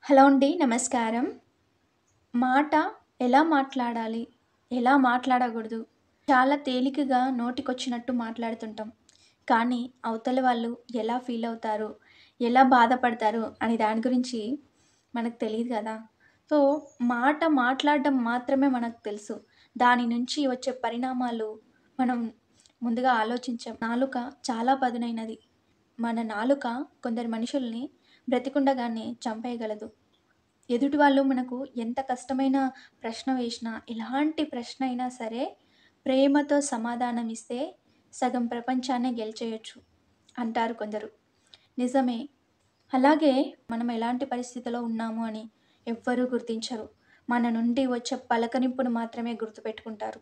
Hello అండి. నమస్కారం. మాట ఎలా మాట్లాడాలి? ఎలా మాట్లాడకూడదు? చాలా తేలికగా నోటికొచ్చినట్టు మాట్లాడుతుంటాం. కానీ అవతల వాళ్ళు ఎలా ఫీల్ అవుతారు? ఎలా బాధపడతారు? అనే దాని గురించి మనకు తెలీదు గదా! సో, మాట మాట్లాడడం మాత్రమే మనకు తెలుసు. దాని నుంచి వచ్చే పరిణామాలు మనం ముందుగా ఆలోచించం. నాలుక చాలా పదునైనది. మన నాలుక కొందరు మనుషుల్ని బ్రతికుండగానే చంపేయగలదు. ఎదుటి వాళ్ళు మనకు ఎంత కష్టమైన ప్రశ్న వేసినా, ఎలాంటి ప్రశ్న అయినా సరే, ప్రేమతో సమాధానం ఇస్తే సగం ప్రపంచాన్నే గెలిచేయొచ్చు అంటారు కొందరు. నిజమే. అలాగే మనం ఎలాంటి పరిస్థితిలో ఉన్నాము అని ఎవ్వరూ గుర్తించరు. మన నుండి వచ్చే పలకరింపును మాత్రమే గుర్తుపెట్టుకుంటారు.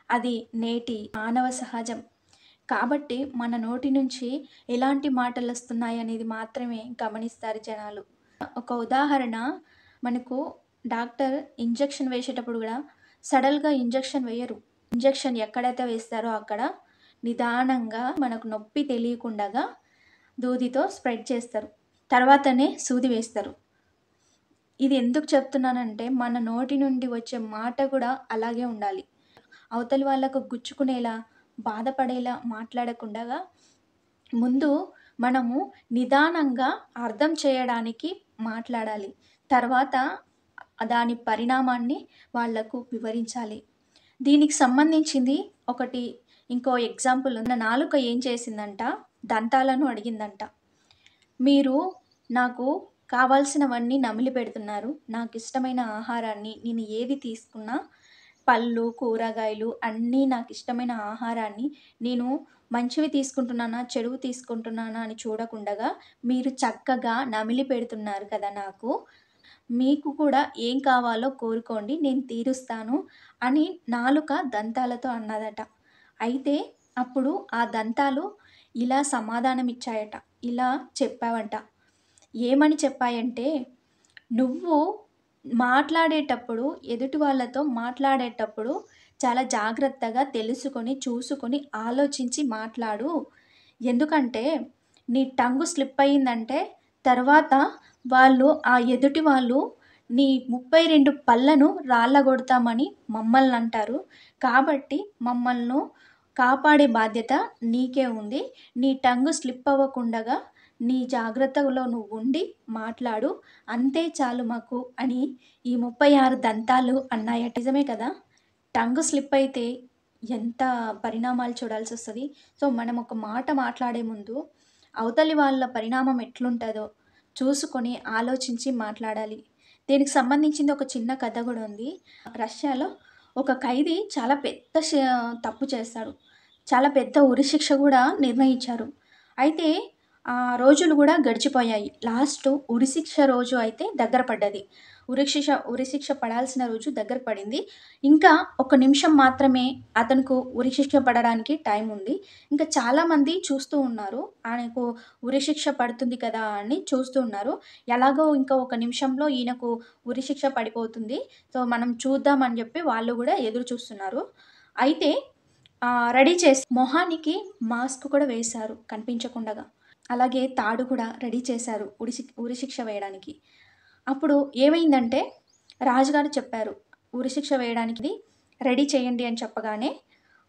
అది నేటి మానవ సహజం. కాబట్టి మన నోటి నుంచి ఎలాంటి మాటలొస్తున్నాయనేది మాత్రమే గమనిస్తారు జనాలు. ఒక ఉదాహరణ, మనకు డాక్టర్ ఇంజెక్షన్ వేసేటప్పుడు గూడా సడల్‌గా ఇంజెక్షన్ వేయరు. ఇంజెక్షన్ ఎక్కడైతే వేస్తారో అక్కడ నిదానంగా మనకు నొప్పి తెలియకుండగా దూదితో స్ప్రెడ్ చేస్తారు. తర్వాతనే సూది వేస్తారు. ఇది ఎందుకు చెప్తున్నానంటే, మన నోటి నుండి వచ్చే మాట గూడా అలాగే ఉండాలి. అవతలి వాళ్ళకు గుచ్చుకునేలా, బాధపడేలా మాట్లాడకుండగా ముందు మనము నిదానంగా అర్థం చేయడానికి మాట్లాడాలి. తర్వాత దాని పరిణామాన్ని వాళ్ళకు వివరించాలి. దీనికి సంబంధించింది ఒకటి ఇంకో ఎగ్జాంపుల్ ఉంది. నా నాలుక ఏం చేసిందంట, దంతాలను అడిగిందంట. మీరు నాకు కావాల్సినవన్నీ నమిలి పెడుతున్నారు. నాకిష్టమైన ఆహారాన్ని నేను ఏది తీసుకున్నా పళ్ళు, కూరగాయలు అన్నీ నాకిష్టమైన ఆహారాన్ని నేను మంచివి తీసుకుంటున్నానా, చెడువి తీసుకుంటున్నానా అని చూడకుండగా మీరు చక్కగా నమిలి పెడుతున్నారు కదా నాకు. మీకు కూడా ఏం కావాలో కోరుకోండి నేను తీరుస్తాను అని నాలుక దంతాలతో అన్నదట. అయితే అప్పుడు ఆ దంతాలు ఇలా సమాధానం ఇచ్చాయట. ఇలా చెప్పావంట. ఏమని చెప్పాయంటే, "నువ్వు మాట్లాడేటప్పుడు, ఎదుటి వాళ్ళతో మాట్లాడేటప్పుడు చాలా జాగ్రత్తగా తెలుసుకొని, చూసుకొని, ఆలోచించి మాట్లాడు. ఎందుకంటే, నీ టంగు స్లిప్ అయిందంటే, తర్వాత ఆ ఎదుటి వాళ్ళు నీ 32 పళ్ళను రాళ్ళగొడతామని మమ్మల్నంటారు. కాబట్టి మమ్మల్ని కాపాడే బాధ్యత నీకే ఉంది. నీ టంగు స్లిప్ అవ్వకుండగా నీ జాగ్రత్తలో నువ్వుండి మాట్లాడు. అంతే చాలు మాకు" అని ఈ 36 దంతాలు అన్నాయట. నిజమే కదా! టంగ్ స్లిప్ అయితే ఎంత పరిణామాలు చూడాల్సొస్తది. సో, మనం ఒక మాట మాట్లాడే ముందు అవతలి వాళ్ళ పరిణామం ఎట్లుంటదో చూసుకొని, ఆలోచించి మాట్లాడాలి. దీనికి సంబంధించింది ఒక చిన్న కథ గూడా ఉంది. రష్యాలో ఒక ఖైదీ చాలా పెద్ద తప్పు చేస్తాడు. చాలా పెద్ద ఉరిశిక్ష గూడా నిర్ణయించారు. అయితే ఆ రోజులు గూడా గడిచిపోయాయి. లాస్ట్ ఉరిశిక్ష రోజు అయితే దగ్గర పడ్డది. ఉరిశిక్ష పడాల్సిన రోజు దగ్గర పడింది. ఇంకా ఒక నిమిషం మాత్రమే అతనుకు ఉరిశిక్ష పడడానికి టైం ఉంది. ఇంకా చాలామంది చూస్తూ ఉన్నారు. ఆయనకు ఉరిశిక్ష పడుతుంది కదా అని చూస్తూ ఉన్నారు. ఎలాగో ఇంకా ఒక నిమిషంలో ఈయనకు ఉరిశిక్ష పడిపోతుంది. సో, మనం చూద్దాం అని జెప్పి వాళ్ళు గూడా ఎదురు చూస్తున్నారు. అయితే రెడీ చేసి మొహానికి మాస్క్ కూడా వేశారు కనిపించకుండగా. అలాగే తాడు కూడా రెడీ చేశారు ఉరిశిక్ష వేయడానికి. అప్పుడు ఏమైందంటే రాజుగారు చెప్పారు, "ఉరిశిక్ష వేయడానికి రెడీ చేయండి" అని చెప్పగానే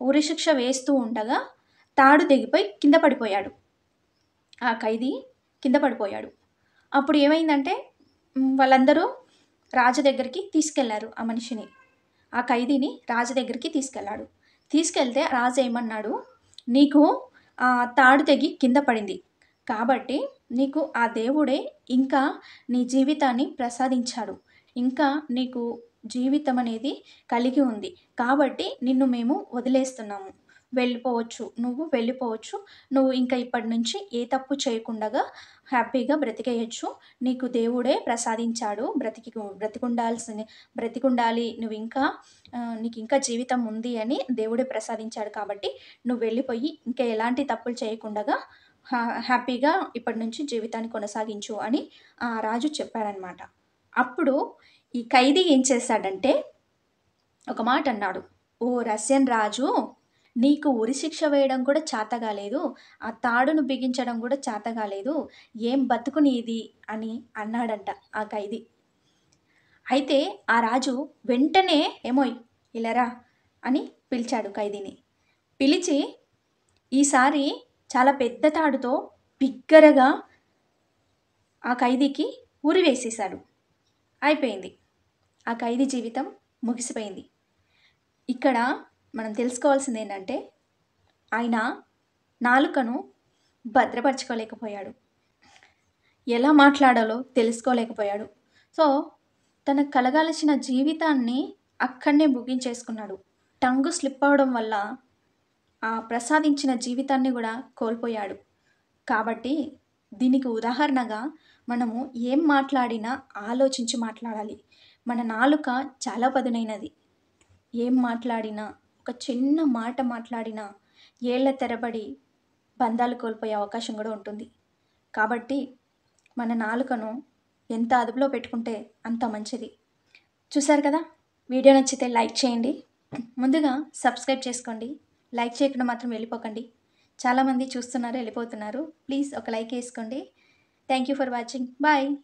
ఉరిశిక్ష వేస్తూ ఉండగా తాడు తెగిపోయి కింద పడిపోయాడు. ఆ ఖైదీ కింద పడిపోయాడు. అప్పుడు ఏమైందంటే వాళ్ళందరూ రాజు దగ్గరికి తీసుకెళ్లారు ఆ మనిషిని. ఆ ఖైదీని రాజు దగ్గరికి తీసుకెళ్ళాడు. తీసుకెళ్తే రాజు ఏమన్నాడు, "నీకు తాడు తెగి కింద పడింది. కాబట్టి నీకు ఆ దేవుడే ఇంకా నీ జీవితాన్ని ప్రసాదించాడు. ఇంకా నీకు జీవితం అనేది కలిగి ఉంది. కాబట్టి నిన్ను మేము వదిలేస్తున్నాము. వెళ్ళిపోవచ్చు. నువ్వు వెళ్ళిపోవచ్చు. నువ్వు ఇంకా ఇప్పటి నుంచి ఏ తప్పు చేయకుండగా హ్యాపీగా బ్రతికేయొచ్చు. నీకు దేవుడే ప్రసాదించాడు. బ్రతికుండాలి. నీకింకా జీవితం ఉంది అని దేవుడే ప్రసాదించాడు కాబట్టి నువ్వు వెళ్ళిపోయి ఇంకా ఎలాంటి తప్పులు చేయకుండగా హ్యాపీగా ఇప్పటి నుంచి జీవితాన్ని కొనసాగించు" అని ఆ రాజు చెప్పాడనమాట. అప్పుడు ఈ ఖైదీ ఏం చేశాడంటే ఒక మాట అన్నాడు, "ఓ రష్యన్ రాజు! నీకు ఉరిశిక్ష వేయడం కూడా చేత కాలేదు. ఆ తాడును బిగించడం కూడా చేత కాలేదు. ఏం బతుకు నీది" అని అన్నాడంట ఆ ఖైదీ. అయితే ఆ రాజు వెంటనే ఏమోయ్ ఇలారా అని పిలిచాడు ఖైదీని. పిలిచి ఈసారి చాలా పెద్ద తాడుతో బిగ్గరగా ఆ ఖైదీకి ఉరి వేసేశాడు. అయిపోయింది. ఆ ఖైదీ జీవితం ముగిసిపోయింది. ఇక్కడ మనం తెలుసుకోవాల్సింది ఏంటంటే ఆయన నాలుకను భద్రపరచుకోలేకపోయాడు. ఎలా మాట్లాడాలో తెలుసుకోలేకపోయాడు. సో తనకు కలగాల్సిన జీవితాన్ని అక్కడనే ముగించేసుకున్నాడు. టంగు స్లిప్ అవ్వడం వల్ల ఆ ప్రసాదించిన జీవితాన్ని కూడా కోల్పోయాడు. కాబట్టి దీనికి ఉదాహరణగా మనము ఏం మాట్లాడినా ఆలోచించి మాట్లాడాలి. మన నాలుక చాలా పదునైనది. ఏం మాట్లాడినా, ఒక చిన్న మాట మాట్లాడినా ఏళ్ల తరబడి బంధాలు కోల్పోయే అవకాశం కూడా ఉంటుంది. కాబట్టి మన నాలుకను ఎంత అదుపులో పెట్టుకుంటే అంత మంచిది. చూసారు కదా, వీడియో నచ్చితే లైక్ చేయండి. ముందుగా సబ్స్క్రైబ్ చేసుకోండి. లైక్ చేయకుండా మాత్రం వెళ్ళిపోకండి. చాలామంది చూస్తున్నారు, వెళ్ళిపోతున్నారు. ప్లీజ్ ఒక లైక్ వేసుకోండి. Thank you for watching. Bye.